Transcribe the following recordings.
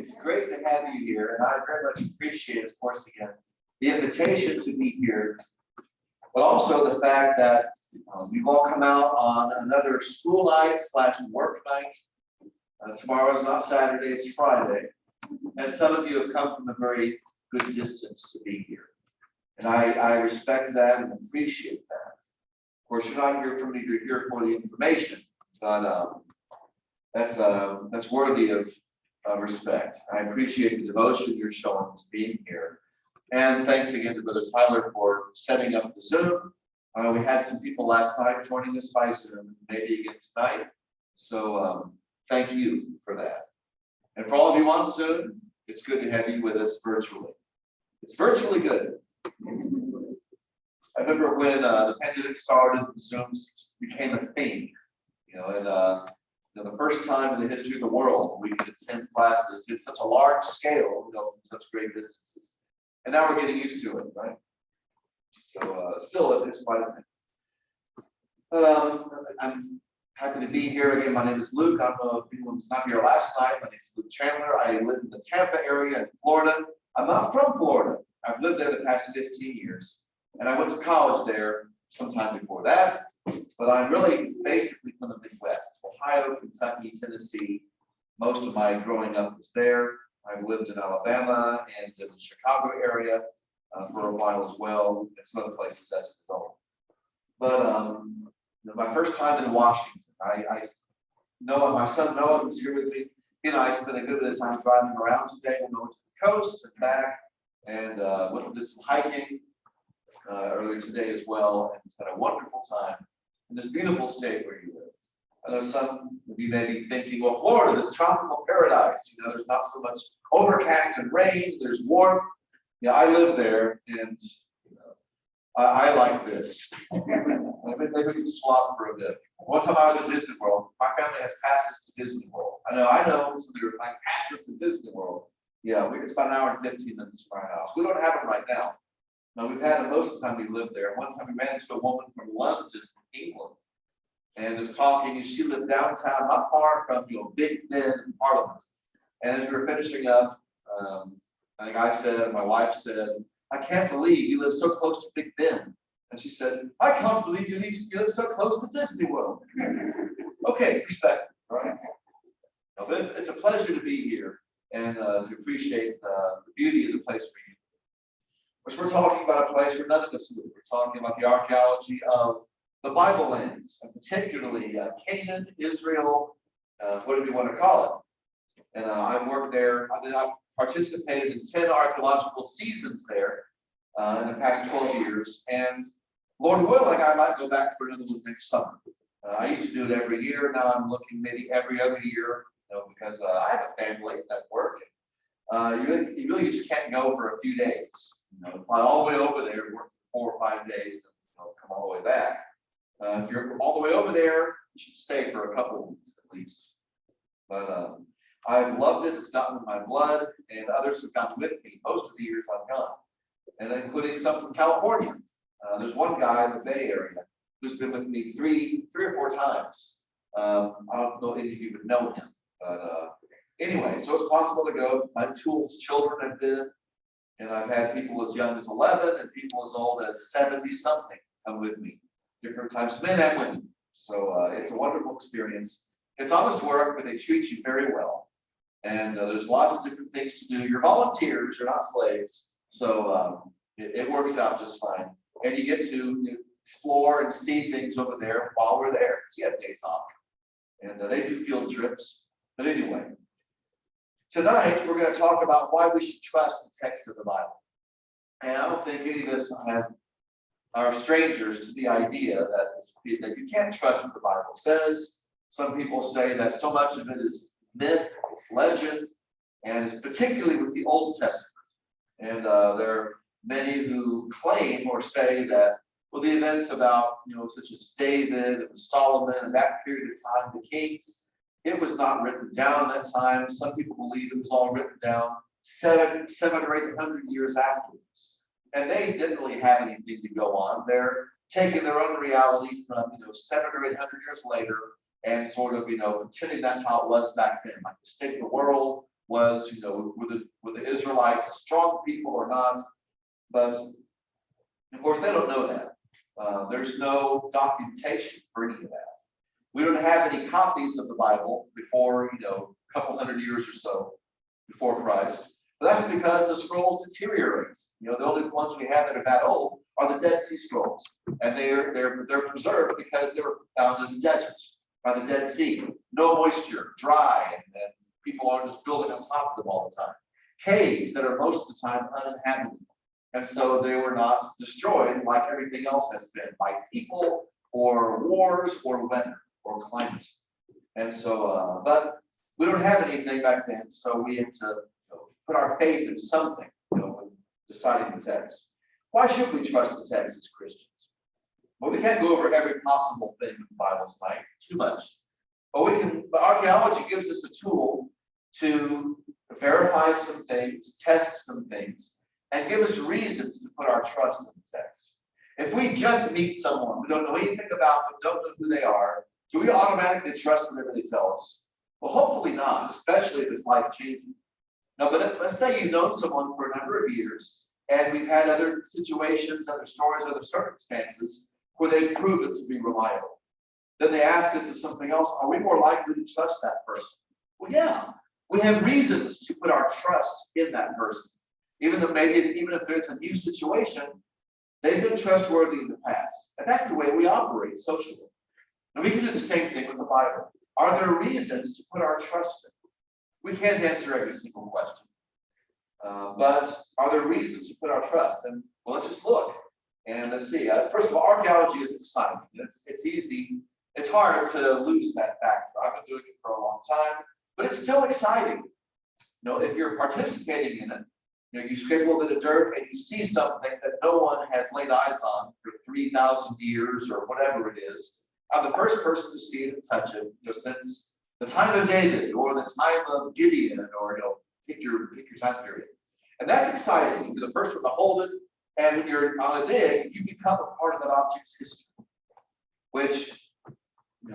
It's great to have you here, and I very much appreciate, of course, again, the invitation to be here, but also the fact that we've all come out on another school night / work night. Tomorrow is not Saturday, it's Friday. And some of you have come from a very good distance to be here. And I respect that and appreciate that. Of course, you're not here for me, you're here for the information. But that's worthy of respect. I appreciate the devotion you're showing to being here. And thanks again to Brother Tyler for setting up the Zoom. We had some people last night joining us by Zoom, maybe again tonight. So thank you for that. And for all of you on Zoom, it's good to have you with us virtually. It's virtually good. I remember when the pandemic started, Zooms became a thing. And the first time in the history of the world we could attend classes in such a large scale, from such great distances. And now we're getting used to it, right? So still, it's quite a thing. I'm happy to be here again. My name is Luke. I'm people who's not here last night. My name is Luke Chandler. I live in the Tampa area in Florida. I'm not from Florida. I've lived there the past 15 years. And I went to college there sometime before that. But I'm really basically from the Midwest, Ohio, Kentucky, Tennessee. Most of my growing up was there. I've lived in Alabama and in the Chicago area for a while as well, and some other places as a result. But my first time in Washington, I Noah, my son Noah, who's here with me, he and I spent a good bit of time driving around today. We went to the coast and back, and went and did some hiking earlier today as well, and just had a wonderful time in this beautiful state where you live. I know some of you may be thinking, well, Florida, this tropical paradise, there's not so much overcast and rain, there's warmth. Yeah, I live there, and I like this. Maybe we can swap for a bit. One time I was at Disney World. My family has passes to Disney World. I know some of you are like, passes to Disney World. Yeah, it's about an hour and 15 minutes from our house. We don't have them right now. No, we've had them most of the time we lived there. One time we ran into a woman from London, England, and was talking, and she lived downtown, not far from Big Ben in Parliament. And as we were finishing up, I think I said, my wife said, I can't believe you live so close to Big Ben. And she said, I can't believe you live so close to Disney World. Okay, perspective, right? No, but it's a pleasure to be here and to appreciate the beauty of the place for you. Which we're talking about a place where none of us live. We're talking about the archaeology of the Bible lands, and particularly Canaan, Israel, whatever you want to call it. And I've worked there. I've participated in 10 archaeological seasons there in the past 12 years. And Lord willing, I might go back for another one next summer. I used to do it every year. Now I'm looking maybe every other year, because I have a family at work. You really just can't go for a few days. Fly all the way over there, work for 4 or 5 days, then come all the way back. If you're all the way over there, you should stay for a couple of weeks at least. But I've loved it. It's gotten in my blood, and others have gone with me most of the years I've gone, and including some from California. There's one guy in the Bay Area who's been with me three or four times. I don't know if any of you would know him, but anyway, so it's possible to go. My tools children have been, and I've had people as young as 11 and people as old as 70 something come with me, different types of men and women. So it's a wonderful experience. It's honest work, but they treat you very well. And there's lots of different things to do. You're volunteers, you're not slaves. So it works out just fine. And you get to explore and see things over there while we're there. So you have days off. And they do field trips. But anyway, tonight we're going to talk about why we should trust the text of the Bible. And I don't think any of us are strangers to the idea that you can't trust what the Bible says. Some people say that so much of it is myth, it's legend, and it's particularly with the Old Testament. And there are many who claim or say that, well, the events about, such as David and Solomon and that period of time, the kings, it was not written down that time. Some people believe it was all written down 700 or 800 years afterwards. And they didn't really have anything to go on. They're taking their own reality from, 700 or 800 years later and sort of, pretending that's how it was back then. Like the state of the world was, were the Israelites a strong people or not? But of course, they don't know that. There's no documentation for any of that. We don't have any copies of the Bible before, a couple hundred years or so before Christ. But that's because the scrolls deteriorate. The only ones we have that are that old are the Dead Sea Scrolls, and they're preserved because they were found in the desert by the Dead Sea. No moisture, dry, and people are just building on top of them all the time. Caves that are most of the time uninhabited, and so they were not destroyed like everything else has been by people or wars or weather or climate. And so, but we don't have anything back then, so we had to put our faith in something, when deciding the text. Why should we trust the text as Christians? Well, we can't go over every possible thing in the Bible tonight, too much. But archaeology gives us a tool to verify some things, test some things, and give us reasons to put our trust in the text. If we just meet someone, we don't know anything about them, don't know who they are, do we automatically trust whatever they tell us? Well, hopefully not, especially if it's life-changing. No, but let's say you've known someone for a number of years, and we've had other situations, other stories, other circumstances where they've proven to be reliable. Then they ask us if something else, are we more likely to trust that person? Well, yeah, we have reasons to put our trust in that person. Even if it's a new situation, they've been trustworthy in the past. And that's the way we operate socially. And we can do the same thing with the Bible. Are there reasons to put our trust in? We can't answer every single question. But are there reasons to put our trust? And well, let's just look and let's see. First of all, archaeology is exciting. It's easy. It's hard to lose that factor. I've been doing it for a long time, but it's still exciting. If you're participating in it, you scrape a little bit of dirt and you see something that no one has laid eyes on for 3,000 years or whatever it is. I'm the first person to see it and touch it, since the time of David or the time of Gideon, or pick your time period. And that's exciting. You're the first one to hold it, and when you're on a dig, you become a part of that object's history, which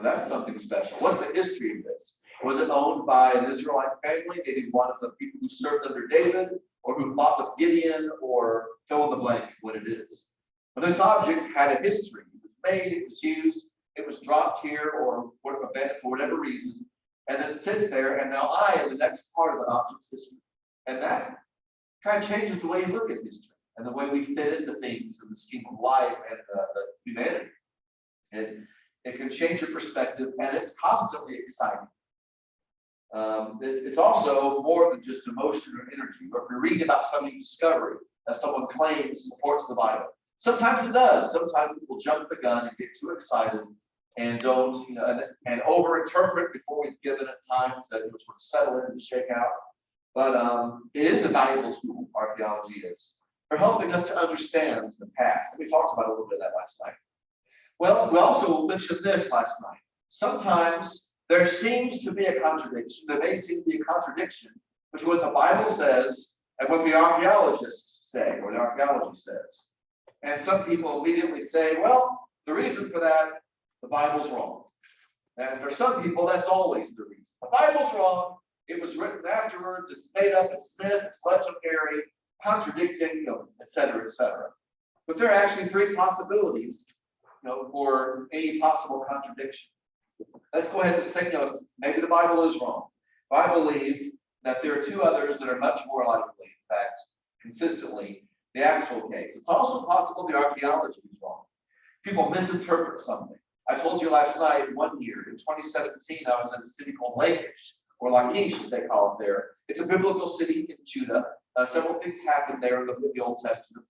that's something special. What's the history of this? Was it owned by an Israelite family, maybe one of the people who served under David, or who fought with Gideon, or fill in the blank what it is? But this object had a history. It was made, it was used, it was dropped here or abandoned for whatever reason, and then it sits there, and now I am the next part of that object's history. And that kind of changes the way you look at history and the way we fit into things in the scheme of life and the humanity. It can change your perspective, and it's constantly exciting. It's also more than just emotion or energy. Or if you read about some discovery that someone claims supports the Bible, sometimes it does. Sometimes people jump the gun and get too excited and don't, and over-interpret before we've given it time to sort of settle in and shake out. But it is a valuable tool, archaeology is, for helping us to understand the past. And we talked about a little bit of that last night. Well, we also mentioned this last night. Sometimes there seems to be a contradiction. There may seem to be a contradiction between what the Bible says and what the archaeologists say, or the archaeology says. And some people immediately say, well, the reason for that, the Bible's wrong. And for some people, that's always the reason. The Bible's wrong. It was written afterwards. It's made up. It's myth. It's legendary, contradicting, et cetera, et cetera. But there are actually three possibilities, for any possible contradiction. Let's go ahead and say, maybe the Bible is wrong. I believe that there are two others that are much more likely, in fact, consistently, the actual case. It's also possible the archaeology is wrong. People misinterpret something. I told you last night, one year, in 2017, I was in a city called Lachish, or Lachish, as they call it there. It's a biblical city in Judah. Several things happened there in the Old Testament.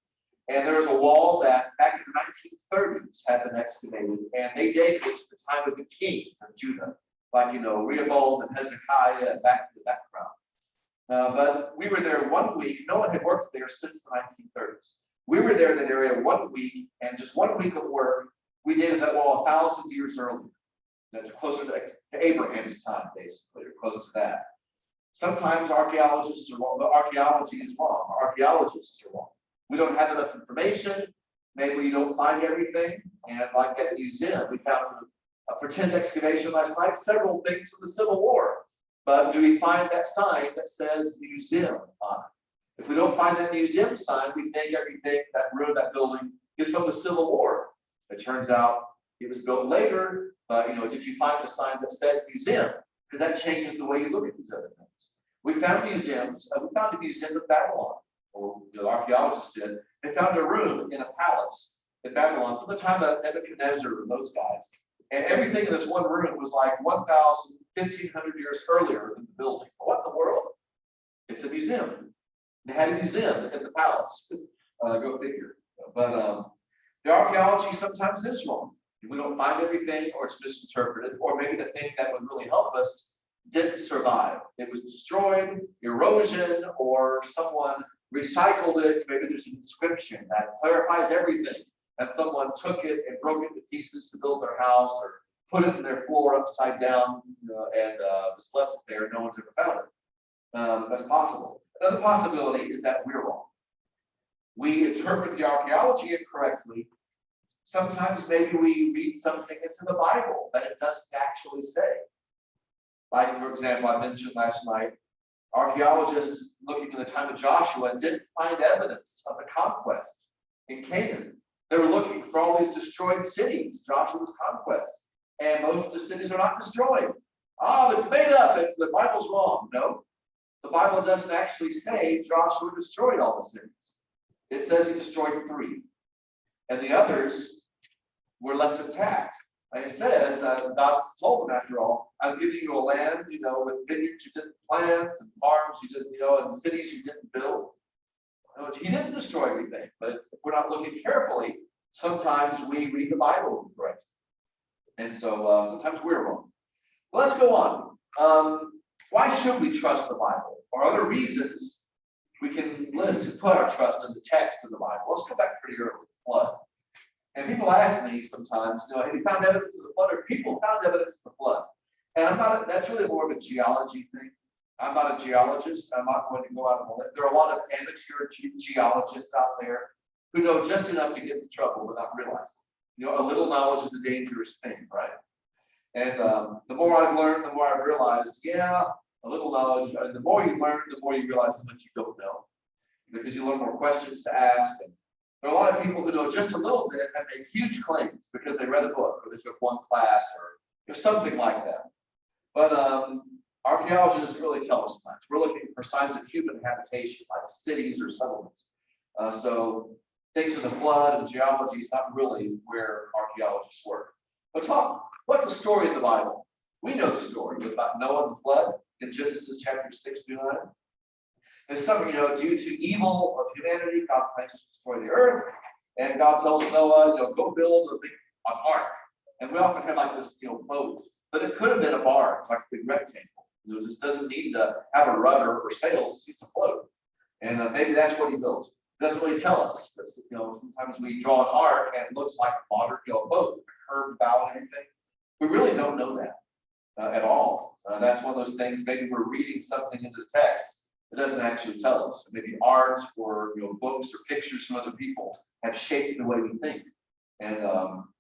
And there's a wall that back in the 1930s had been excavated, and they dated it to the time of the kings of Judah, like, Rehoboam and Hezekiah and back to the background. But we were there 1 week. No one had worked there since the 1930s. We were there in that area 1 week, and just 1 week of work, we dated that wall 1,000 years earlier. That's closer to Abraham's time, basically, or close to that. Sometimes archaeologists are wrong. The archaeology is wrong. Archaeologists are wrong. We don't have enough information. Maybe we don't find everything. And like at the museum, we found a pretend excavation last night, several things from the Civil War. But do we find that sign that says museum on it? If we don't find that museum sign, we think everything, that room, that building is from the Civil War. It turns out it was built later, but did you find the sign that says museum? Because that changes the way you look at these other things. We found museums. We found a museum of Babylon, or the archaeologists did. They found a room in a palace in Babylon from the time of Nebuchadnezzar and those guys. And everything in this one room was like 1,000, 1,500 years earlier than the building. What in the world? It's a museum. They had a museum in the palace. Go figure. But the archaeology sometimes is wrong. We don't find everything, or it's misinterpreted, or maybe the thing that would really help us didn't survive. It was destroyed, erosion, or someone recycled it. Maybe there's an inscription that clarifies everything, and someone took it and broke it to pieces to build their house, or put it in their floor upside down, and just left it there. No one's ever found it. That's possible. Another possibility is that we're wrong. We interpret the archaeology incorrectly. Sometimes maybe we read something into the Bible that it doesn't actually say. Like, for example, I mentioned last night, archaeologists looking in the time of Joshua didn't find evidence of the conquest in Canaan. They were looking for all these destroyed cities, Joshua's conquest. And most of the cities are not destroyed. It's made up. The Bible's wrong. No, the Bible doesn't actually say Joshua destroyed all the cities. It says he destroyed 3. And the others were left intact. Like it says, God told them, after all, I'm giving you a land, with vineyards you didn't plant, and farms you didn't, and cities you didn't build. He didn't destroy everything, but if we're not looking carefully, sometimes we read the Bible incorrectly. And so sometimes we're wrong. Well, let's go on. Why should we trust the Bible? Or other reasons we can list to put our trust in the text of the Bible. Let's go back pretty early, the flood. And people ask me sometimes, have you found evidence of the flood? Or people found evidence of the flood. And that's really more of a geology thing. I'm not a geologist. I'm not going to go out and there are a lot of amateur geologists out there who know just enough to get in trouble without realizing. A little knowledge is a dangerous thing, right? And the more I've learned, the more I've realized, a little knowledge, and the more you learn, the more you realize how much you don't know. Because you learn more questions to ask. And there are a lot of people who know just a little bit and make huge claims because they read a book or they took one class or something like that. But archaeology doesn't really tell us much. We're looking for signs of human habitation, like cities or settlements. So things of the flood and geology is not really where archaeologists work. But what's the story in the Bible? We know the story about Noah and the flood in Genesis chapter 6 through 9. There's something, due to evil of humanity, God plans to destroy the earth. And God tells Noah, go build an ark. And we often have like this, boat, but it could have been a barge, like a big rectangle. This doesn't need to have a rudder or sails, it's just a float. And maybe that's what he built. It doesn't really tell us. Sometimes we draw an ark and it looks like a modern boat with a curved bow and everything. We really don't know that at all. That's one of those things, maybe we're reading something into the text. It doesn't actually tell us. Maybe art or books or pictures from other people have shaped the way we think. And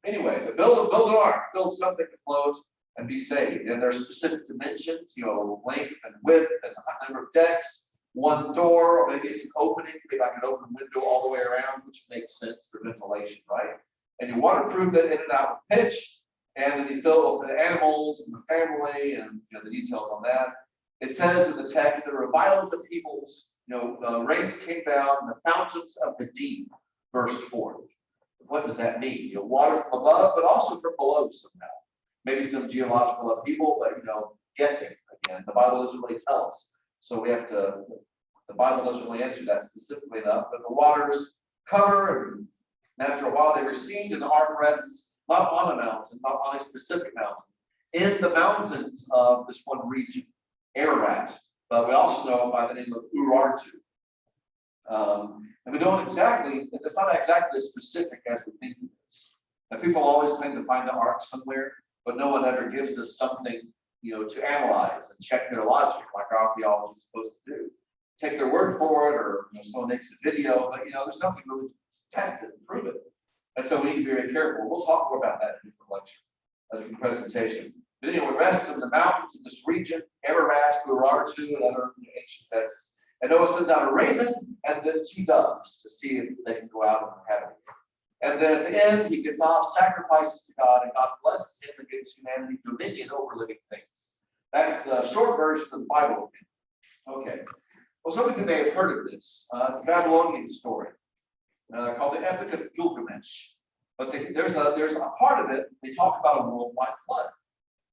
anyway, but build an ark, build something to float and be saved. And there's specific dimensions, length and width and a number of decks, one door, or maybe it's an opening. Maybe I could open the window all the way around, which makes sense for ventilation, right? And you waterproof it in and out with pitch, and then you fill it with the animals and the family and the details on that. It says in the text, there were violence of peoples, the rains came down, and the fountains of the deep burst forth. What does that mean? Water from above, but also from below somehow. Maybe some geological upheaval, but guessing again. The Bible doesn't really tell us. So the Bible doesn't really answer that specifically enough, but the waters cover, and after a while they recede, and the ark rests not on a mountain, not on a specific mountain, in the mountains of this one region. Ararat, but we also know by the name of Urartu. And we don't exactly, it's not exactly as specific as we think it is. Now, people always claim to find the ark somewhere, but no one ever gives us something, to analyze and check their logic like archaeology is supposed to do. Take their word for it, or someone makes a video, but there's nothing really to test it and prove it. And so we need to be very careful. We'll talk more about that in a different lecture, a different presentation. But anyway, it rests in the mountains in this region, Ararat, Urartu, and other ancient texts. And Noah sends out a raven and then 2 doves to see if they can go out and have it. And then at the end, he gets off, sacrifices to God, and God blesses him and gives humanity dominion over living things. That's the short version of the Bible. Okay. Well, some of you may have heard of this. It's a Babylonian story called the Epic of Gilgamesh. But there's a part of it, they talk about a worldwide flood.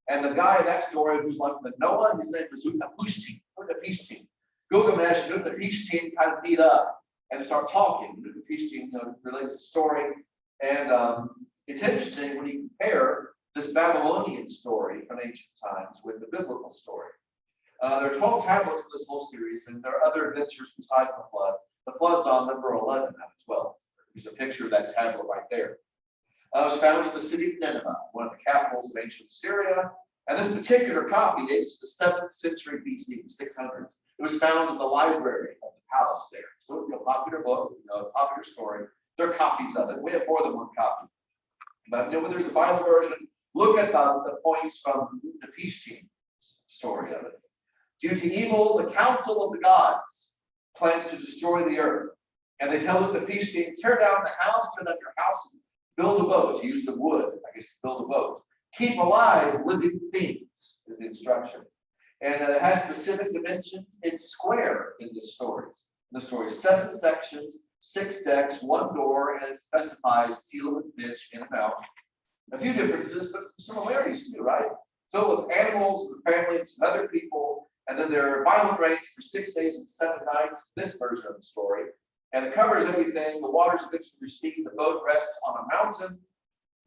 And the guy in that story who's like the Noah, his name is Utnapishtim. Gilgamesh and Utnapishtim kind of meet up and they start talking. Utnapishtim relates the story. And it's interesting when you compare this Babylonian story from ancient times with the biblical story. There are 12 tablets in this whole series, and there are other adventures besides the flood. The flood's on number 11 out of 12. There's a picture of that tablet right there. It was found in the city of Nineveh, one of the capitals of ancient Syria. And this particular copy dates to the 7th century BC, the 600s. It was found in the library of the palace there. So it's a popular book, a popular story. There are copies of it. We have more than one copy. But when there's a Bible version, look at the points from the Pishtim's story of it. Due to evil, the council of the gods plans to destroy the earth. And they tell the Pishtim, tear down the house, turn up your house, and build a boat. To use the wood, I guess, to build a boat. Keep alive living things is the instruction. And it has specific dimensions. It's square in the stories. The story is 7 sections, 6 decks, 1 door, and it specifies steel and pitch in and out. A few differences, but some similarities too, right? Filled with animals and families and other people. And then there are violent rains for 6 days and 7 nights, this version of the story. And it covers everything. The waters eventually recede. The boat rests on a mountain.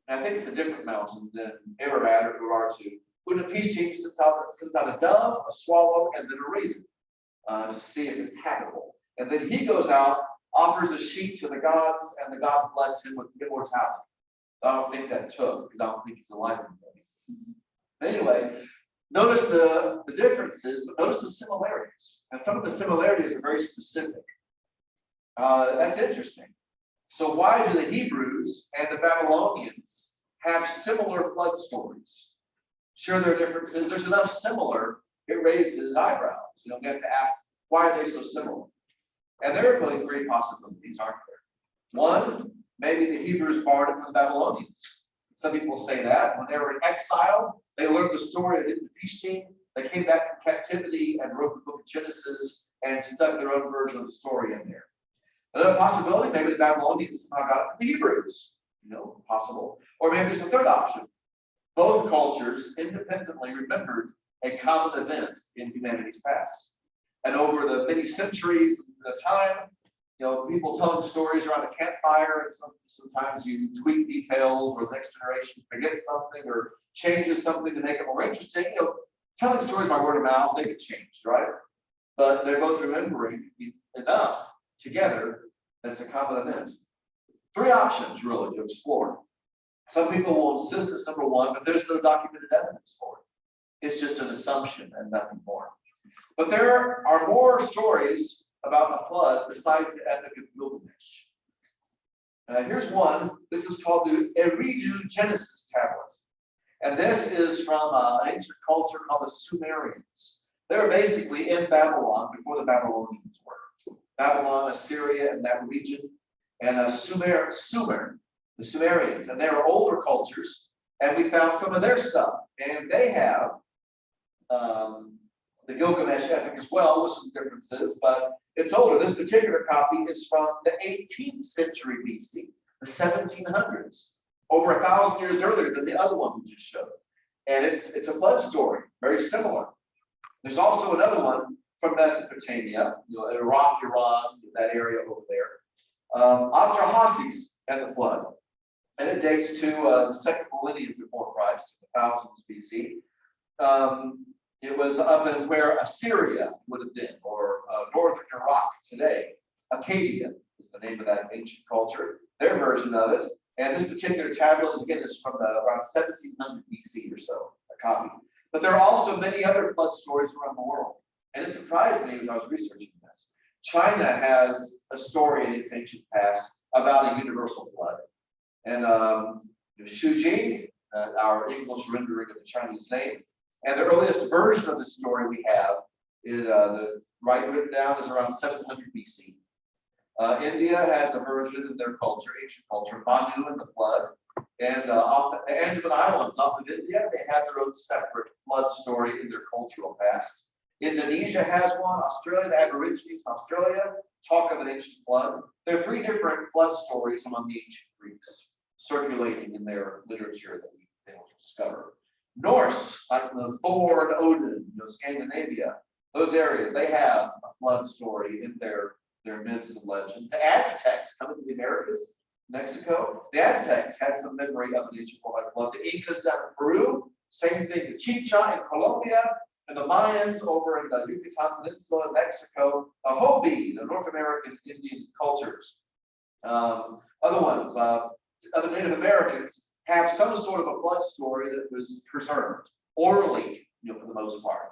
And I think it's a different mountain than Ararat or Urartu. Utnapishtim sends out a dove, a swallow, and then a raven to see if it's habitable. And then he goes out, offers a sheep to the gods, and the gods bless him with immortality. I don't think that took, because I don't think he's alive anymore. Anyway, notice the differences, but notice the similarities. And some of the similarities are very specific. That's interesting. So why do the Hebrews and the Babylonians have similar flood stories? Sure, there are differences. There's enough similar, it raises eyebrows. You don't get to ask, why are they so similar? And there are really 3 possibilities, aren't there? One, maybe the Hebrews borrowed it from the Babylonians. Some people say that. When they were in exile, they learned the story of Utnapishtim. They came back from captivity and wrote the book of Genesis and stuck their own version of the story in there. Another possibility, maybe the Babylonians somehow got it from the Hebrews. Possible. Or maybe there's a third option. Both cultures independently remembered a common event in humanity's past. And over the many centuries of time, people telling stories around a campfire, and sometimes you tweak details, or the next generation forgets something or changes something to make it more interesting. Telling stories by word of mouth, they get changed, right? But they're both remembering enough together that it's a common event. 3 options really to explore. Some people will insist it's number 1, but there's no documented evidence for it. It's just an assumption and nothing more. But there are more stories about the flood besides the Epic of Gilgamesh. Here's one. This is called the Eridu Genesis Tablet. And this is from an ancient culture called the Sumerians. They were basically in Babylon before the Babylonians were. Babylon, Assyria, and that region. And Sumer, the Sumerians. And they were older cultures. And we found some of their stuff. And they have the Gilgamesh epic as well, with some differences, but it's older. This particular copy is from the 18th century BC, the 1700s, over 1,000 years earlier than the other one we just showed. And it's a flood story, very similar. There's also another one from Mesopotamia, Iraq, Iran, that area over there. Atrahasis and the flood. And it dates to the 2nd millennium before Christ, the 1000s BC. It was up in where Assyria would have been, or northern Iraq today. Acadia is the name of that ancient culture, their version of it. And this particular tablet is from around 1700 BC or so, a copy. But there are also many other flood stories around the world. And it surprised me as I was researching this. China has a story in its ancient past about a universal flood. And Shujing our English rendering of the Chinese name. And the earliest version of the story we have is the written down is around 700 BC. India has a version in their culture, ancient culture, Manu and the flood. And off the Andaman Islands, off of India, they have their own separate flood story in their cultural past. Indonesia has one. Australia, the Aborigines in Australia talk of an ancient flood. There are 3 different flood stories among the ancient Greeks circulating in their literature that we've been able to discover. Norse, like Thor and Odin, Scandinavia, those areas, they have a flood story in their myths and legends. The Aztecs coming to the Americas, Mexico, the Aztecs had some memory of an ancient worldwide flood. The Incas down in Peru, same thing. The Chicha in Colombia, and the Mayans over in the Yucatan Peninsula in Mexico. The Hopi, the North American Indian cultures. Other ones, other Native Americans have some sort of a flood story that was preserved orally, for the most part.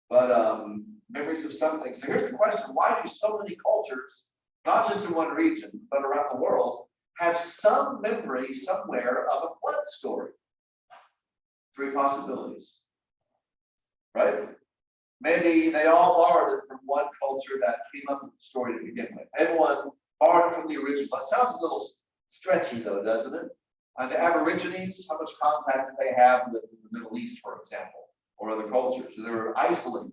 But memories of something. So here's the question: why do so many cultures, not just in one region, but around the world, have some memory somewhere of a flood story? 3 possibilities, right? Maybe they all borrowed it from one culture that came up with the story to begin with. Everyone borrowed it from the original. That sounds a little stretchy, though, doesn't it? The Aborigines, how much contact do they have with the Middle East, for example, or other cultures? They're isolated.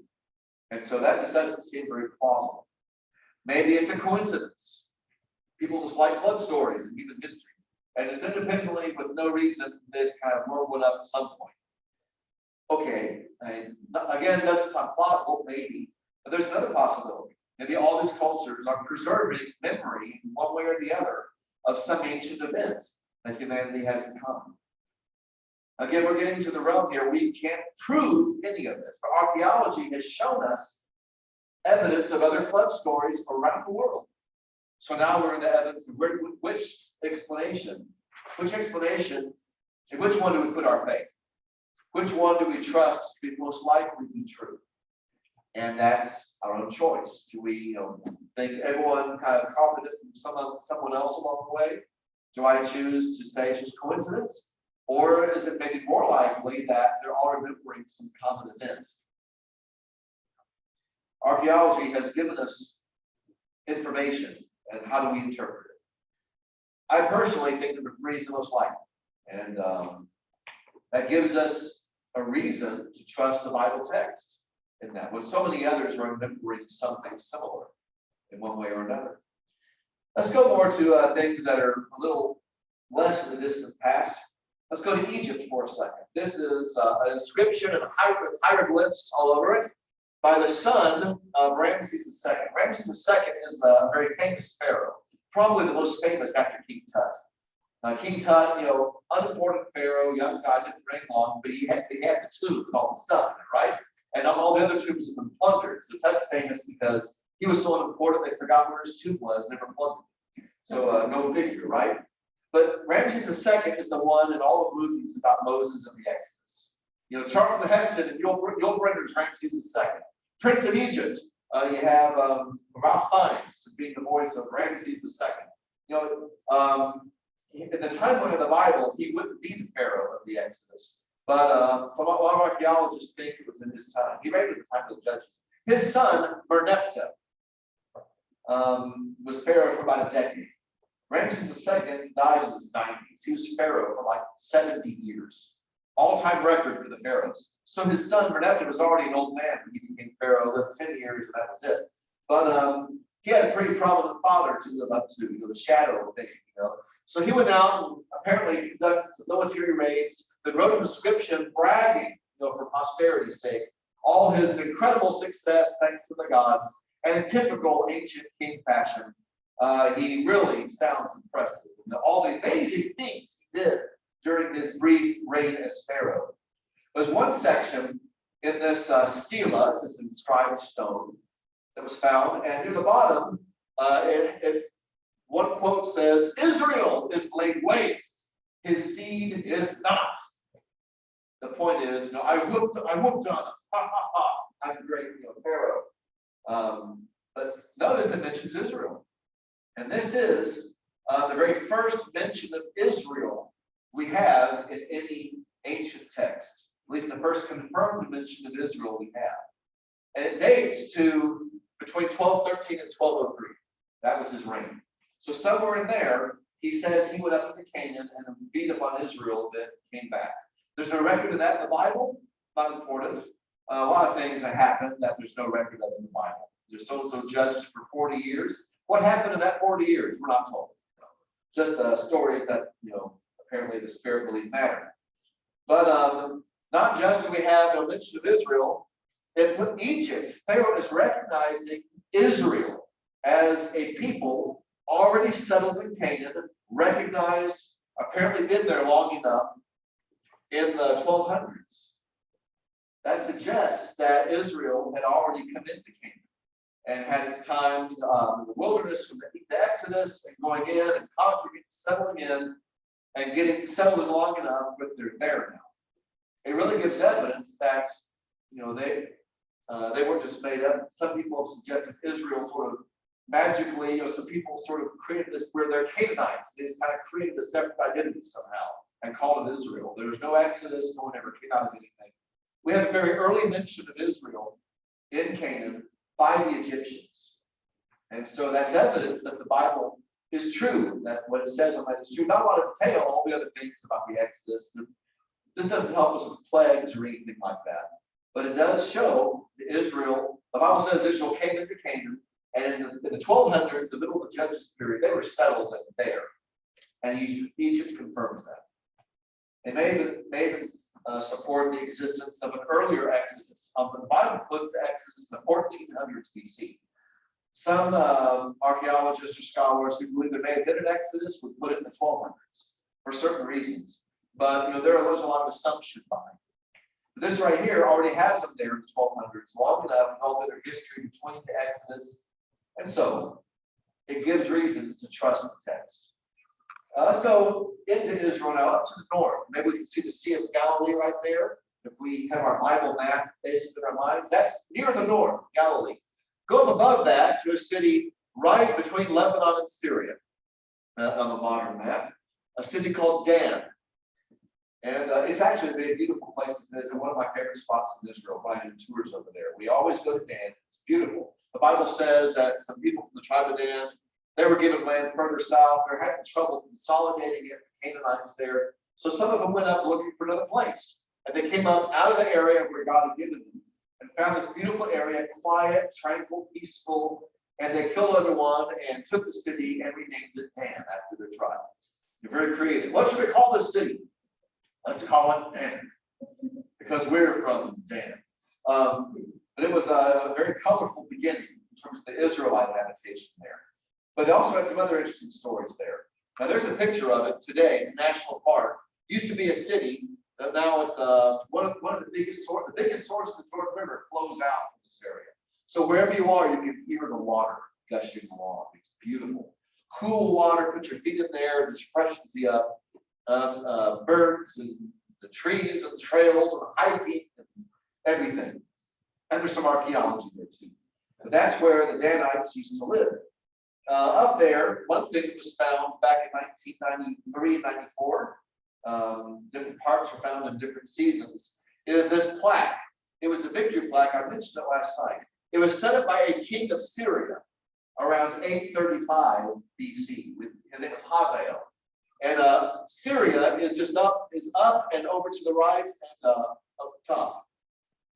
And so that just doesn't seem very plausible. Maybe it's a coincidence. People just like flood stories and human history. And just independently, with no reason, they just kind of murmur up at some point. Okay, again, it doesn't sound plausible, maybe. But there's another possibility. Maybe all these cultures are preserving memory in one way or the other of some ancient event that humanity has in common. Again, we're getting to the realm here. We can't prove any of this, but archaeology has shown us evidence of other flood stories around the world. So now we're in the evidence of which explanation, in which one do we put our faith? Which one do we trust to be most likely to be true? And that's our own choice. Do we think everyone kind of copied it from someone else along the way? Do I choose to say it's just coincidence? Or is it maybe more likely that they're all remembering some common event? Archaeology has given us information, and how do we interpret it? I personally think number 3 is the most likely. And that gives us a reason to trust the Bible text in that, when so many others are remembering something similar in one way or another. Let's go more to things that are a little less in the distant past. Let's go to Egypt for a second. This is an inscription with hieroglyphs all over it by the son of Ramses II. Ramses II is a very famous pharaoh, probably the most famous after King Tut. King Tut, unimportant pharaoh, young guy, didn't reign long, but he had the tomb with all the stuff in it, right? And all the other tombs have been plundered. So Tut's famous because he was so unimportant they forgot where his tomb was, never plundered. So no figure, right? But Ramses II is the one in all the movies about Moses and the Exodus. Charlton Heston and Yul Brynner's Ramses II. Prince of Egypt, you have Ralph Fiennes being the voice of Ramses II. In the timeline of the Bible, he wouldn't be the pharaoh of the Exodus, but a lot of archaeologists think it was in his time. He reigned at the time of the Judges. His son, Merneptah, was pharaoh for about a decade. Ramses II died in his 90s. He was pharaoh for like 70 years. All-time record for the pharaohs. So his son, Merneptah, was already an old man when he became pharaoh, lived 10 years, and that was it. But he had a pretty prominent father to live up to, the shadow thing, So he went out and apparently conducted some military raids, then wrote an inscription bragging, for posterity's sake, all his incredible success thanks to the gods. And in typical ancient king fashion, he really sounds impressive. All the amazing things he did during his brief reign as pharaoh. There's one section in this stela, it's this inscribed stone that was found, and near the bottom, one quote says, "Israel is laid waste; his seed is not." The point is, I whooped on him. Ha ha ha! I'm a great, pharaoh. But notice it mentions Israel, and this is the very first mention of Israel we have in any ancient text, at least the first confirmed mention of Israel we have. And it dates to between 1213 and 1203. That was his reign. So somewhere in there, he says he went up into Canaan and beat upon Israel, then came back. There's no record of that in the Bible. Not important. A lot of things that happened that there's no record of in the Bible. There's so-and-so judged for 40 years. What happened in that 40 years? We're not told. Just stories that, apparently the Spirit believed matter. But not just do we have no mention of Israel, it put Egypt. Pharaoh is recognizing Israel as a people already settled in Canaan, recognized, apparently been there long enough in the 1200s. That suggests that Israel had already come into Canaan and had its time in the wilderness from the Exodus and going in and conquering, settling in and getting settled in long enough, but they're there now. It really gives evidence that they weren't just made up. Some people have suggested Israel sort of magically, some people sort of created this where they're Canaanites. They just kind of created a separate identity somehow and called it Israel. There was no Exodus, no one ever came out of anything. We have a very early mention of Israel in Canaan by the Egyptians. And so that's evidence that the Bible is true. That's what it says on that is true. Not a lot of detail, all the other things about the Exodus. This doesn't help us with plagues or anything like that. But it does show that Israel, the Bible says Israel came into Canaan, and in the 1200s, the middle of the Judges period, they were settled there. And Egypt confirms that. They may even support the existence of an earlier Exodus. The Bible puts the Exodus in the 1400s BC. Some archaeologists or scholars who believe there may have been an Exodus would put it in the 1200s for certain reasons. But there's a lot of assumption behind it. This right here already has them there in the 1200s, long enough, and all their history between the Exodus. And so it gives reasons to trust the text. Let's go into Israel now, up to the north. Maybe we can see the Sea of Galilee right there. If we have our Bible map basically in our minds, that's near the north, Galilee. Go up above that to a city right between Lebanon and Syria on the modern map, a city called Dan. And it's actually a very beautiful place to visit. One of my favorite spots in Israel when I do tours over there. We always go to Dan. It's beautiful. The Bible says that some people from the tribe of Dan, they were given land further south. They're having trouble consolidating it, the Canaanites there. So some of them went up looking for another place. And they came up out of the area where God had given them and found this beautiful area, quiet, tranquil, peaceful. And they killed everyone and took the city and renamed it Dan after their tribe. They're very creative. What should we call this city? Let's call it Dan, because we're from Dan. But it was a very colorful beginning in terms of the Israelite habitation there. But they also had some other interesting stories there. Now there's a picture of it today. It's a national park. It used to be a city, but now it's one of the biggest source. The biggest source of the Jordan River flows out from this area. So wherever you are, you can hear the water gushing along. It's beautiful. Cool water. Put your feet in there. It just freshens you up. Birds and the trees and trails and hiking and everything. And there's some archaeology there too. But that's where the Danites used to live. Up there, one thing that was found back in 1993 and 94, different parts were found in different seasons, is this plaque. It was a victory plaque. I mentioned it last night. It was set up by a king of Syria around 835 BC. His name was Hazael. And Syria is up and over to the right and up top.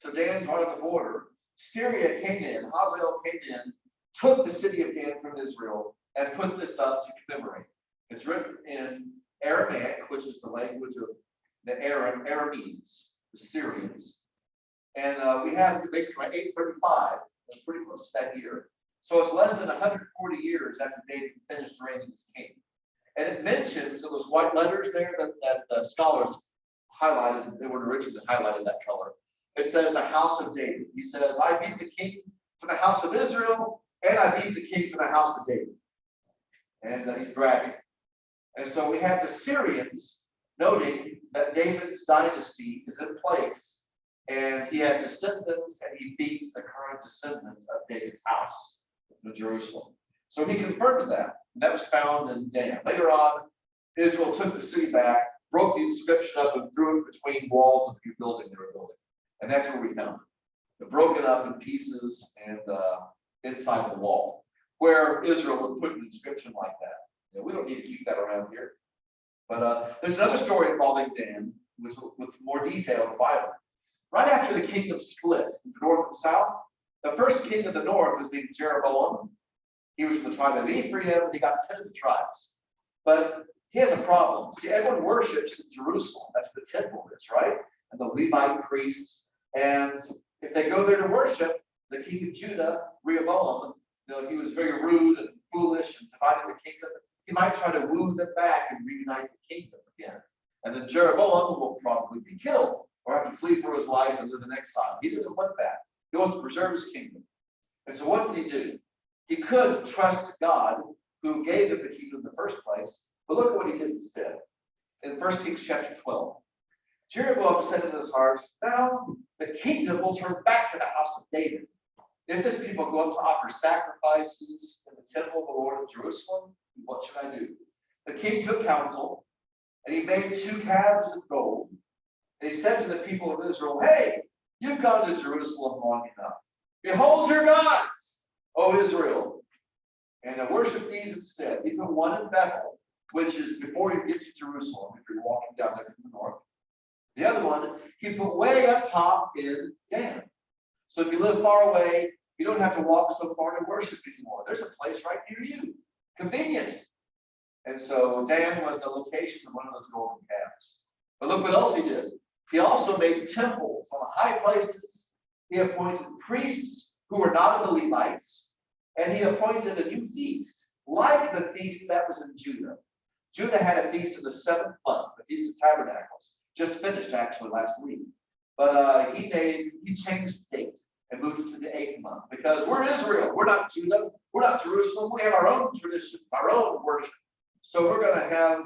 So Dan's right on the border. Syria came in, Hazael came in, took the city of Dan from Israel, and put this up to commemorate. It's written in Aramaic, which is the language of the Arameans, the Syrians. And we have basically around 835, that's pretty close to that year. So it's less than 140 years after David finished reigning as king. And it mentions in those white letters there that scholars highlighted, they were originally highlighted that color. It says the house of David. He says, I beat the king for the house of Israel, and I beat the king for the house of David. And he's bragging. And so we have the Syrians noting that David's dynasty is in place, and he has descendants, and he beats the current descendants of David's house in Jerusalem. So he confirms that. And that was found in Dan. Later on, Israel took the city back. broke the inscription up and threw it between walls of the new building they were building. And that's where we found it. Broken up in pieces and inside the wall, where Israel would put an inscription like that. You know, we don't need to keep that around here. But there's another story involving Dan, with more detail in the Bible. Right after the kingdom split into north and south, the first king of the north was named Jeroboam. He was from the tribe of Ephraim, and he got 10 of the tribes. But he has a problem. See, everyone worships in Jerusalem. That's where the temple is, right? And the Levite priests. And if they go there to worship, the king of Judah, Rehoboam, you know, he was very rude and foolish and divided the kingdom. He might try to woo them back and reunite the kingdom again. And then Jeroboam will probably be killed or have to flee for his life and live in exile. He doesn't want that. He wants to preserve his kingdom. And so what did he do? He could trust God, who gave him the kingdom in the first place. But look at what he did instead. In 1 Kings chapter 12, Jeroboam said in his heart, now the kingdom will turn back to the house of David. If this people go up to offer sacrifices in the temple of the Lord of Jerusalem, what should I do? The king took counsel, and he made 2 calves of gold. And he said to the people of Israel, hey, you've gone to Jerusalem long enough. Behold your gods, O Israel, and worship these instead. Even one in Bethel, which is before you get to Jerusalem, if you're walking down there from the north. The other one, he put way up top in Dan. So if you live far away, you don't have to walk so far to worship anymore. There's a place right near you. Convenient. And so Dan was the location of one of those golden calves. But look what else he did. He also made temples on the high places. He appointed priests who were not of the Levites. And he appointed a new feast, like the feast that was in Judah. Judah had a feast in the 7th month, the Feast of Tabernacles. Just finished actually last week. But he changed the date and moved it to the 8th month because we're Israel. We're not Judah. We're not Jerusalem. We have our own traditions, our own worship. So we're going to have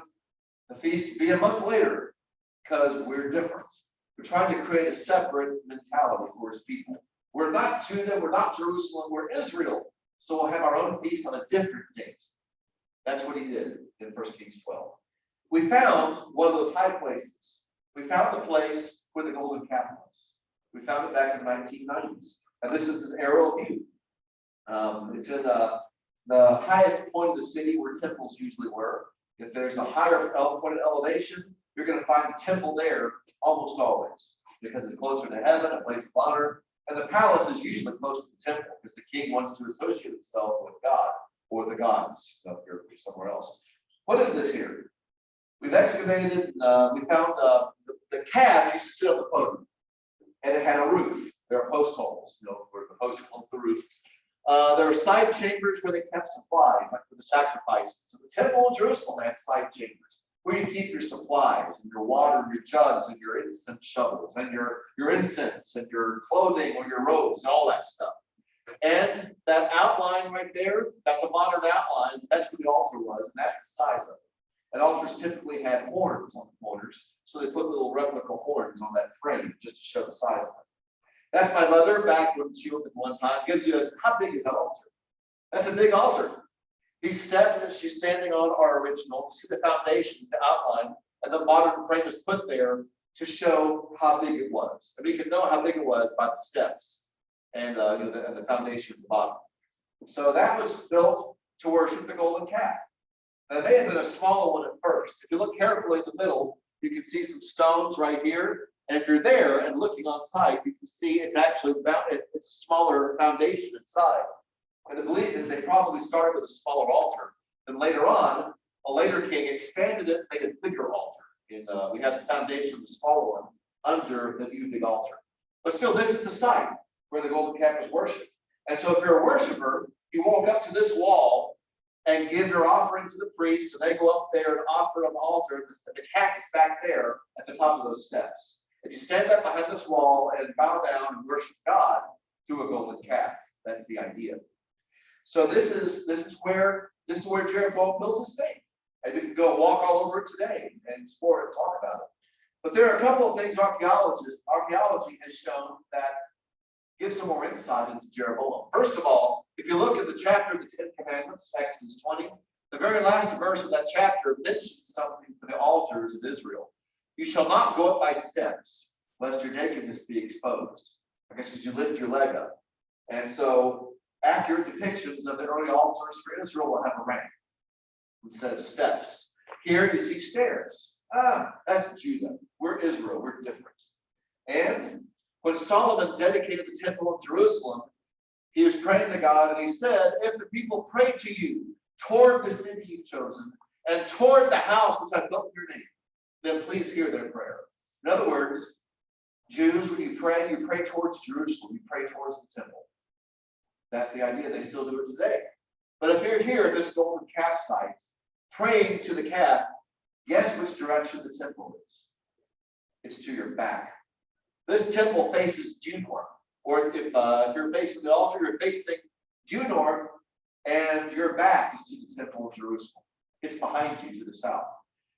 the feast be a month later because we're different. We're trying to create a separate mentality for his people. We're not Judah. We're not Jerusalem. We're Israel. So we'll have our own feast on a different date. That's what he did in 1 Kings 12. We found one of those high places. We found the place where the golden calf was. We found it back in the 1990s. And this is an aerial view. It's in the highest point of the city where temples usually were. If there's a higher point of elevation, you're going to find the temple there almost always because it's closer to heaven, a place of honor. And the palace is usually close to the temple because the king wants to associate himself with God or the gods up here or somewhere else. What is this here? We've excavated, we found the calf used to sit on the podium, and it had a roof. There are post holes, you know, where the post on the roof. There are side chambers where they kept supplies, like for the sacrifices. So the temple in Jerusalem had side chambers where you keep your supplies and your water and your jugs and your incense shovels and your incense and your clothing or your robes and all that stuff. And that outline right there, that's a modern outline. That's where the altar was, and that's the size of it. And altars typically had horns on the corners, so they put little replica horns on that frame just to show the size of it. That's my mother back when she looked at one time. Gives you how big is that altar? That's a big altar. These steps that she's standing on are original. You see the foundations, the outline, and the modern frame is put there to show how big it was. And we can know how big it was by the steps and the foundation at the bottom. So that was built to worship the golden calf. Now, it may have been a smaller one at first. If you look carefully in the middle, you can see some stones right here. And if you're there and looking on site, you can see it's actually it's a smaller foundation inside. And the belief is they probably started with a smaller altar. And later on, a later king expanded it, made a bigger altar. And we have the foundation of the smaller one under the new big altar. But still, this is the site where the golden calf was worshipped. And so if you're a worshiper, you walk up to this wall and give your offering to the priest, and they go up there and offer on the altar. The calf is back there at the top of those steps. And you stand up behind this wall and bow down and worship God through a golden calf. That's the idea. So this is where Jeroboam built his thing. And we can go walk all over it today and explore it and talk about it. But there are a couple of things archaeology has shown that give some more insight into Jeroboam. First of all, if you look at the chapter of the 10 Commandments, Exodus 20, the very last verse of that chapter mentions something for the altars of Israel. You shall not go up by steps, lest your nakedness be exposed. I guess because you lift your leg up. And so accurate depictions of the early altars for Israel will have a ramp instead of steps. Here you see stairs. That's Judah. We're Israel. We're different. And when Solomon dedicated the temple of Jerusalem, he was praying to God, and he said, if the people pray to you toward the city you've chosen and toward the house which I've built in your name, then please hear their prayer. In other words, Jews, when you pray towards Jerusalem, you pray towards the temple. That's the idea. They still do it today. But if you're here at this golden calf site, praying to the calf, guess which direction the temple is? It's to your back. This temple faces due north. Or if you're facing the altar, you're facing due north, and your back is to the temple of Jerusalem. It's behind you to the south.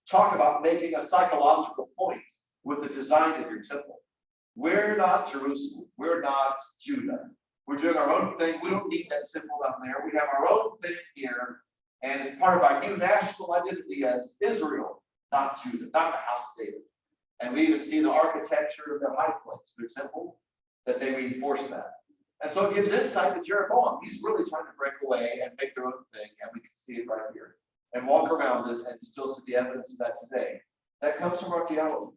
Talk about making a psychological point with the design of your temple. We're not Jerusalem. We're not Judah. We're doing our own thing. We don't need that temple down there. We have our own thing here. And it's part of our new national identity as Israel, not Judah, not the house of David. And we even see the architecture of their high place, their temple, that they reinforce that. And so it gives insight to Jeroboam. He's really trying to break away and make their own thing. And we can see it right here. And walk around it and still see the evidence of that today. That comes from archaeology.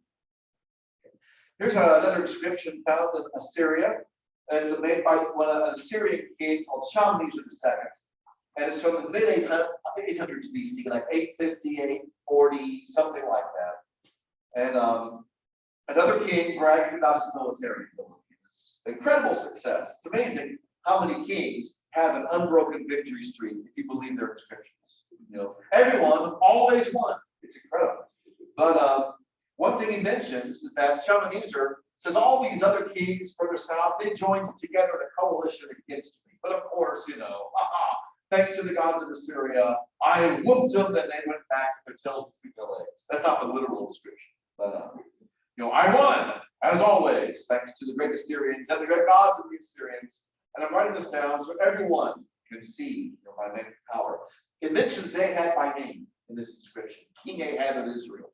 Here's another inscription found in Assyria. It's made by an Assyrian king called Shalmaneser II. And it's from the mid-800s BC, like 850, 840, something like that. And another king bragging about his military ability. It's incredible success. It's amazing how many kings have an unbroken victory streak if you believe their inscriptions. You know, everyone always won. It's incredible. But one thing he mentions is that Shalmaneser says all these other kings further south, they joined together in a coalition against me. But of course, you know, thanks to the gods of Assyria, I whooped them and they went back with their tails between their legs. That's not the literal description. But, you know, I won, as always, thanks to the great Assyrians and the great gods of the Assyrians. And I'm writing this down so everyone can see, you know, my main power. It mentions Ahab by name in this inscription, King Ahab of Israel.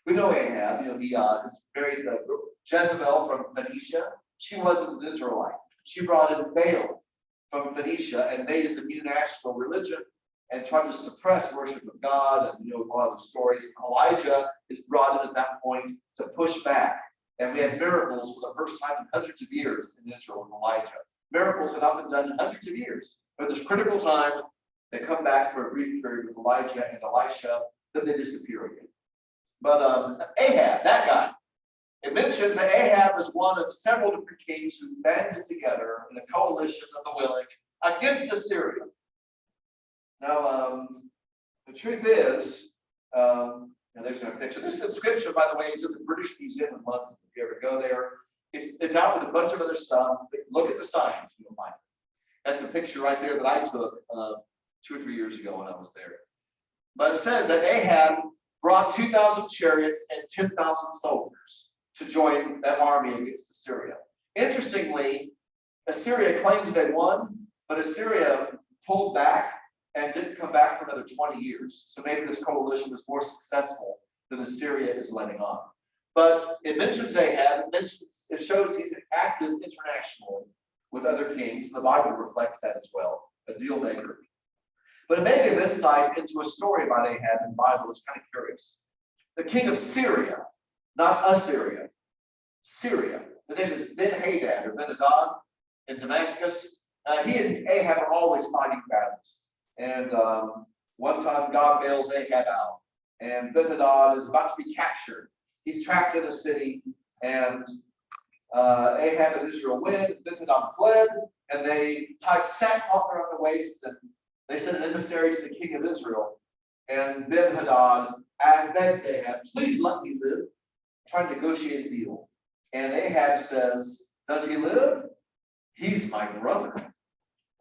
We know Ahab, you know, he is married Jezebel from Phoenicia. She wasn't an Israelite. She brought in Baal from Phoenicia and made it the new national religion and tried to suppress worship of God. And, you know, a lot of the stories. Elijah is brought in at that point to push back. And we had miracles for the first time in hundreds of years in Israel with Elijah. Miracles have not been done in hundreds of years. But at this critical time, they come back for a brief period with Elijah and Elisha, then they disappear again. But Ahab, that guy, it mentions that Ahab is one of several different kings who banded together in a coalition of the willing against Assyria. Now, the truth is, there's no picture. This inscription, by the way, is in the British Museum in London. If you ever go there, it's out with a bunch of other stuff. Look at the signs, you'll find it. That's the picture right there that I took 2 or 3 years ago when I was there. But it says that Ahab brought 2,000 chariots and 10,000 soldiers to join that army against Assyria. Interestingly, Assyria claims they won, but Assyria pulled back and didn't come back for another 20 years. So maybe this coalition was more successful than Assyria is letting on. But it mentions Ahab, it shows he's active internationally with other kings. The Bible reflects that as well, a deal maker. But it may give insight into a story about Ahab in the Bible that's kind of curious. The king of Syria, not Assyria, Syria. His name is Ben-Hadad or Ben-Hadad in Damascus. He and Ahab are always fighting battles. And one time God bails Ahab out. And Ben-Hadad is about to be captured. He's trapped in a city. And Ahab and Israel win. Ben-Hadad fled. And they tied sackcloth around the waist. And they sent an emissary to the king of Israel. And Ben-Hadad begs Ahab, please let me live. Trying to negotiate a deal. And Ahab says, does he live? He's my brother.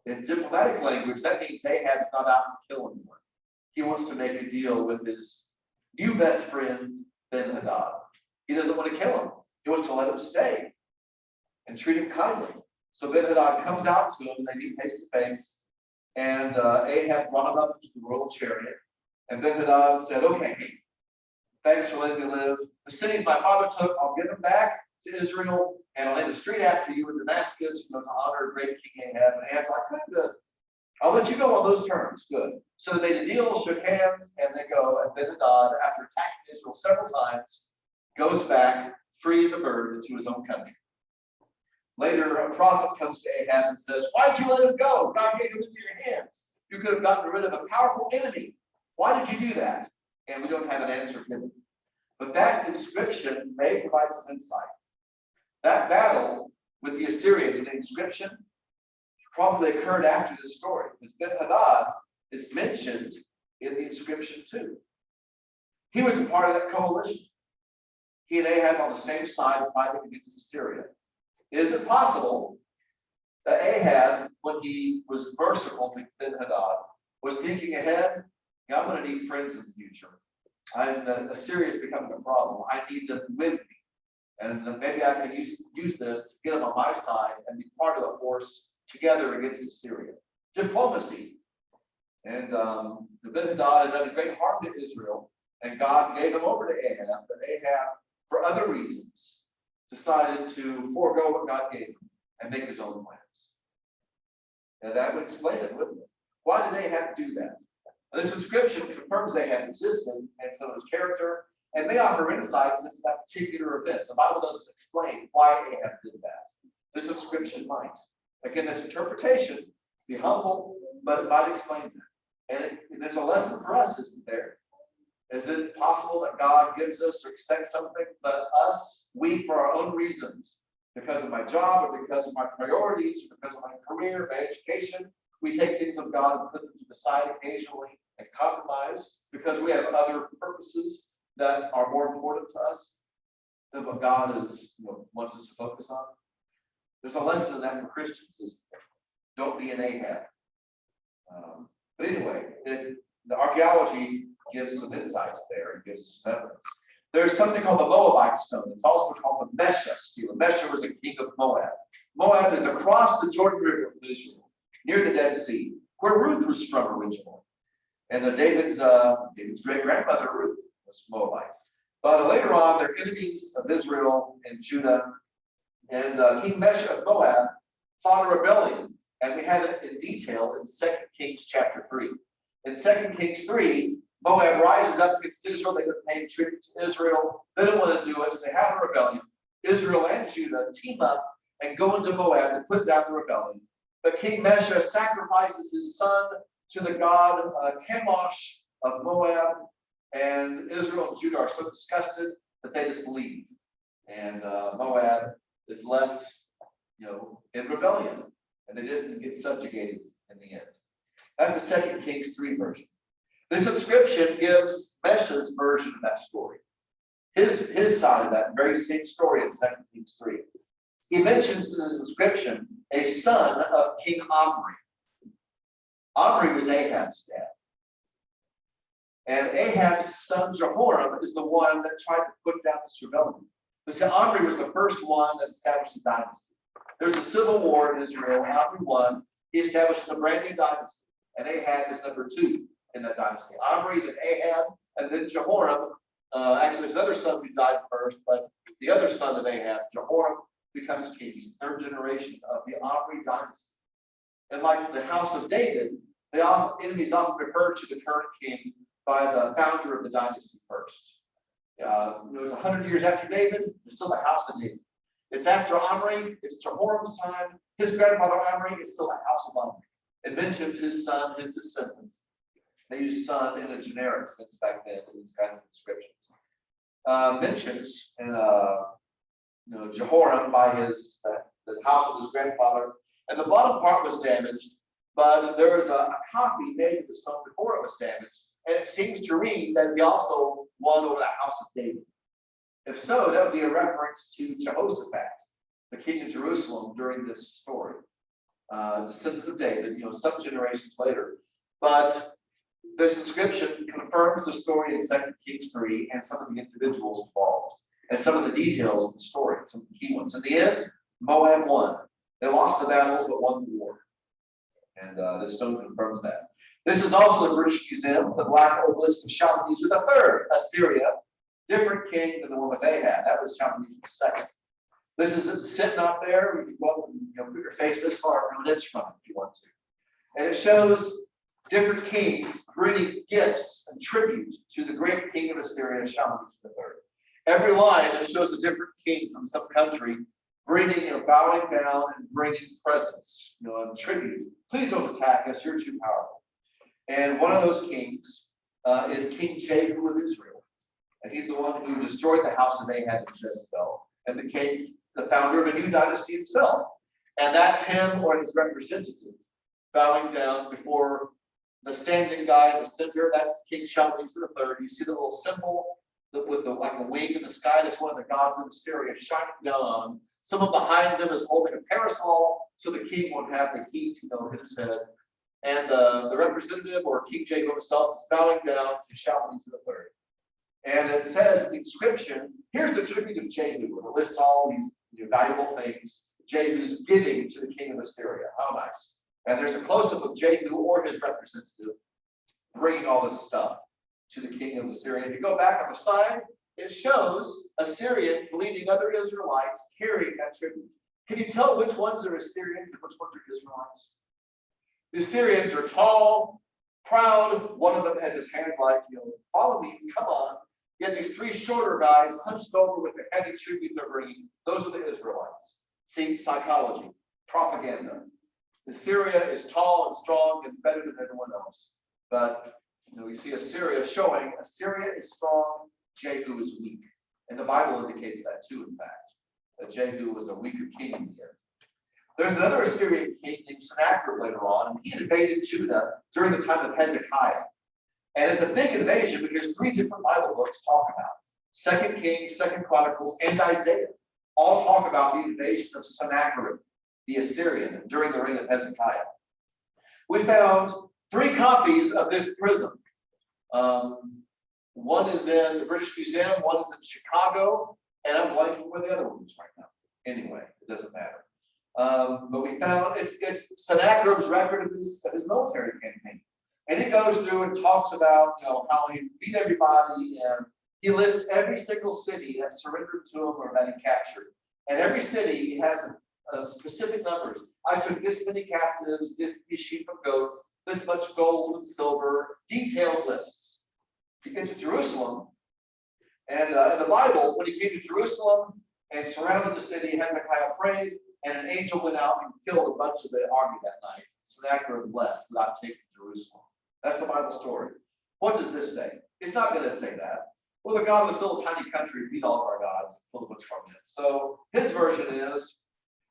In diplomatic language, that means Ahab's not out to kill anyone. He wants to make a deal with his new best friend, Ben-Hadad. He doesn't want to kill him. He wants to let him stay and treat him kindly. So Ben-Hadad comes out to him, and they meet face to face. And Ahab brought him up into the royal chariot. And Ben-Hadad said, okay, Thanks for letting me live. The cities my father took, I'll give them back to Israel, and I'll name a street after you in Damascus, to honor great King Ahab. And Ahab's like, good. I'll let you go on those terms. Good. So they made a deal, shook hands, and they go. And then Hadad, after attacking Israel several times, goes back, free as a bird, to his own country. Later, a prophet comes to Ahab and says, why'd you let him go? God gave him into your hands. You could have gotten rid of a powerful enemy. Why did you do that? And we don't have an answer given. But that inscription may provide some insight. That battle with the Assyrians, the inscription, probably occurred after this story, because Ben-Hadad is mentioned in the inscription too. He was a part of that coalition. He and Ahab on the same side fighting against Assyria. Is it possible that Ahab, when he was merciful to Ben-Hadad, was thinking ahead? Yeah, I'm going to need friends in the future. Assyria is becoming a problem. I need them with me. And maybe I can use this to get them on my side and be part of the force together against Assyria. Diplomacy. And Ben-Hadad had done a great harm to Israel, and God gave them over to Ahab. But Ahab, for other reasons, decided to forego what God gave him and make his own plans. And that would explain it, wouldn't it? Why did Ahab do that? This inscription confirms Ahab existed and some of his character, and may offer insights into that particular event. The Bible doesn't explain why Ahab did that. This inscription might. Again, this interpretation, be humble, but it might explain that. And there's a lesson for us, isn't there? Is it possible that God gives us or expects something, but we, for our own reasons, because of my job or because of my priorities, or because of my career, my education, we take things of God and put them to the side occasionally and compromise because we have other purposes that are more important to us than what God wants us to focus on? There's a lesson in that for Christians, isn't there? Don't be an Ahab. But anyway, the archaeology gives some insights there and gives us some evidence. There's something called the Moabite stone. It's also called the Mesha stele. Mesha was a king of Moab. Moab is across the Jordan River from Israel, near the Dead Sea, where Ruth was from originally. And David's great-grandmother, Ruth, was Moabite. But later on, they're enemies of Israel and Judah. And King Mesha of Moab fought a rebellion. And we have it in detail in 2 Kings chapter 3. In 2 Kings 3, Moab rises up against Israel. They've been paying tribute to Israel. They don't want to do it, so they have a rebellion. Israel and Judah team up and go into Moab to put down the rebellion. But King Mesha sacrifices his son to the god Chemosh of Moab, and Israel and Judah are so disgusted that they just leave. And Moab is left, in rebellion, and they didn't get subjugated in the end. That's the 2 Kings 3 version. This inscription gives Mesha's version of that story. His side of that very same story in 2 Kings 3. He mentions in his inscription a son of King Omri. Omri was Ahab's dad. And Ahab's son Jehoram is the one that tried to put down this rebellion. But see, Omri was the first one that established a dynasty. There's a civil war in Israel. Omri won. He establishes a brand new dynasty. And Ahab is number 2 in that dynasty. Omri, then Ahab, and then Jehoram. Actually, there's another son who died first, but the other son of Ahab, Jehoram, becomes king. He's the 3rd generation of the Omri dynasty. And like the house of David, the enemies often refer to the current king by the founder of the dynasty first. It was 100 years after David. It's still the house of David. It's after Omri. It's Jehoram's time. His grandfather Omri is still the house of Omri. It mentions his son, his descendants. They use son in a generic sense back then in these kinds of inscriptions. Mentions in Jehoram by the house of his grandfather, and the bottom part was damaged, but there was a copy made of the stone before it was damaged, and it seems to read that he also won over the house of David. If so, that would be a reference to Jehoshaphat, the king of Jerusalem during this story. Descendant of David, some generations later. But this inscription confirms the story in 2 Kings 3 and some of the individuals involved and some of the details of the story, some of the key ones. In the end, Moab won. They lost the battles but won the war. And this stone confirms that. This is also the British Museum, the Black Obelisk of Shalmaneser III, Assyria, different king than the one that they had. That was Shalmaneser II. This isn't sitting up there. You can go up and put your face this far from an inch from it if you want to. And it shows different kings bringing gifts and tribute to the great king of Assyria, Shalmaneser III. Every line that shows a different king from some country bringing and bowing down and bringing presents, and tribute. Please don't attack us. You're too powerful. And one of those kings is King Jehu of Israel. And he's the one who destroyed the house of Ahab and Jezebel and became the founder of a new dynasty himself. And that's him or his representative bowing down before the standing guy in the center. That's King Shalmaneser III. You see the little symbol with like a wing in the sky. That's one of the gods of Assyria shining down on him. Someone behind him is holding a parasol so the king won't have the heat, hit his head. And the representative or King Jehu himself is bowing down to Shalmaneser III. And it says in the inscription, here's the tribute of Jehu. And it lists all these valuable things Jehu's giving to the king of Assyria. How nice. And there's a close-up of Jehu or his representative bringing all this stuff to the king of Assyria. If you go back on the side, it shows Assyrians leading other Israelites carrying that tribute. Can you tell which ones are Assyrians and which ones are Israelites? The Assyrians are tall, proud. One of them has his hand like, follow me, come on. Yet these three shorter guys hunched over with the heavy tribute they're bringing. Those are the Israelites. See, psychology, propaganda. Assyria is tall and strong and better than everyone else. But we see Assyria showing Assyria is strong, Jehu is weak. And the Bible indicates that too, in fact. That Jehu was a weaker king in the end. There's another Assyrian king named Sennacherib later on, and he invaded Judah during the time of Hezekiah. And it's a big invasion, but here's three different Bible books talk about it. 2 Kings, 2 Chronicles, and Isaiah all talk about the invasion of Sennacherib, the Assyrian, during the reign of Hezekiah. We found 3 copies of this prism. One is in the British Museum, one is in Chicago, and I'm blanking where the other one is right now. Anyway, it doesn't matter. But we found it's Sennacherib's record of his military campaign. And he goes through and talks about how he beat everybody, and he lists every single city that surrendered to him or that he captured. And every city he has a specific numbers. I took this many captives, this sheep of goats, this much gold and silver, detailed lists. You get to Jerusalem, and in the Bible, when he came to Jerusalem and surrounded the city, Hezekiah prayed, and an angel went out and killed a bunch of the army that night. Sennacherib left without taking Jerusalem. That's the Bible story. What does this say? It's not going to say that. Well, the God of this little tiny country beat all of our gods and pulled a bunch from it. So his version is,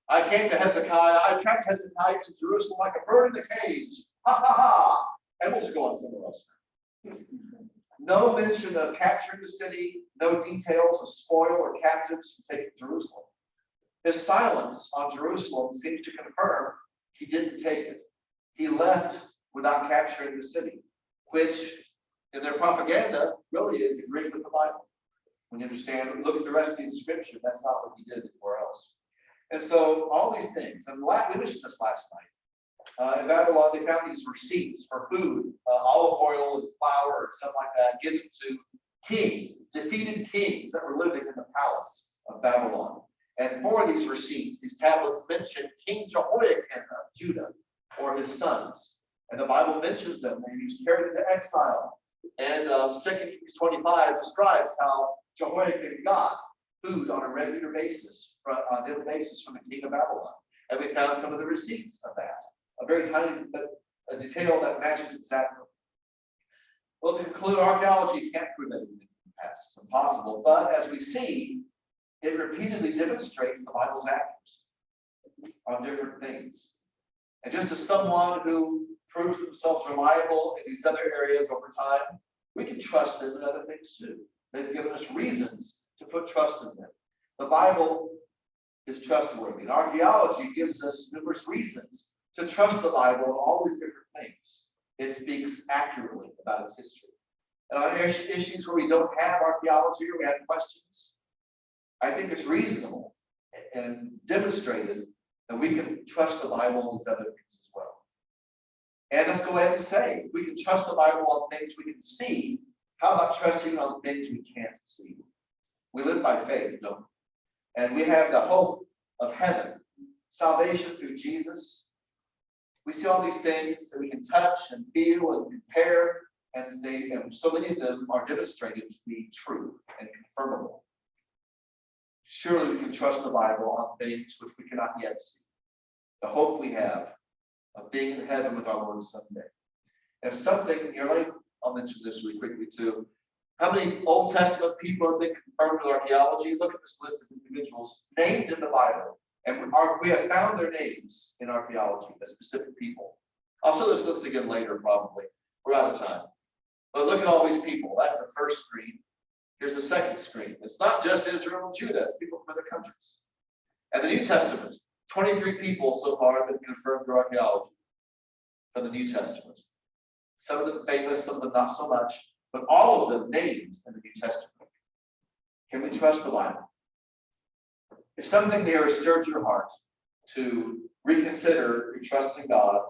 I came to Hezekiah, I trapped Hezekiah in Jerusalem like a bird in the cage. Ha ha ha. And we'll just go on somewhere else. No mention of capturing the city, no details of spoil or captives to take to Jerusalem. His silence on Jerusalem seems to confirm he didn't take it. He left without capturing the city, which in their propaganda really is agreeing with the Bible. When you understand, look at the rest of the inscription, that's not what he did anywhere else. And so all these things, and we mentioned this last night. In Babylon, they found these receipts for food, olive oil and flour and stuff like that, given to kings, defeated kings that were living in the palace of Babylon. And for these receipts, these tablets mention King Jehoiakim of Judah or his sons. And the Bible mentions them, and he was carried into exile. And 2 Kings 25 describes how Jehoiakim got food on a regular basis, on a daily basis from the king of Babylon. And we found some of the receipts of that. A very tiny a detail that matches exactly. Well, to conclude, archaeology can't prove anything in the past. It's impossible. But as we see, it repeatedly demonstrates the Bible's accuracy on different things. And just as someone who proves themselves reliable in these other areas over time, we can trust them in other things too. They've given us reasons to put trust in them. The Bible is trustworthy. And archaeology gives us numerous reasons to trust the Bible in all these different things. It speaks accurately about its history. And on issues where we don't have archaeology or we have questions, I think it's reasonable and demonstrated that we can trust the Bible in these other things as well. And let's go ahead and say, if we can trust the Bible on things we can see, How about trusting on things we can't see? We live by faith, don't we? And we have the hope of heaven, salvation through Jesus. We see all these things that we can touch and feel and compare, and so many of them are demonstrated to be true and confirmable. Surely we can trust the Bible on things which we cannot yet see. The hope we have of being in heaven with our Lord someday. If something, I'll mention this really quickly too. How many Old Testament people have been confirmed with archaeology? Look at this list of individuals named in the Bible. And we have found their names in archaeology, as specific people. I'll show this list again later, probably. We're out of time. But look at all these people. That's the first screen. Here's the second screen. It's not just Israel and Judah, it's people from other countries. And the New Testament, 23 people so far have been confirmed through archaeology from the New Testament. Some of them famous, some of them not so much, but all of them named in the New Testament. Can we trust the Bible? If something there has stirred your heart to reconsider your trust in God,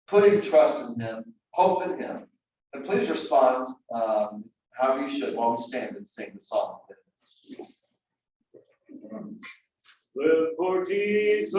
putting trust in Him, hope in Him, then please respond however you should while we stand and sing the song. Live for Jesus.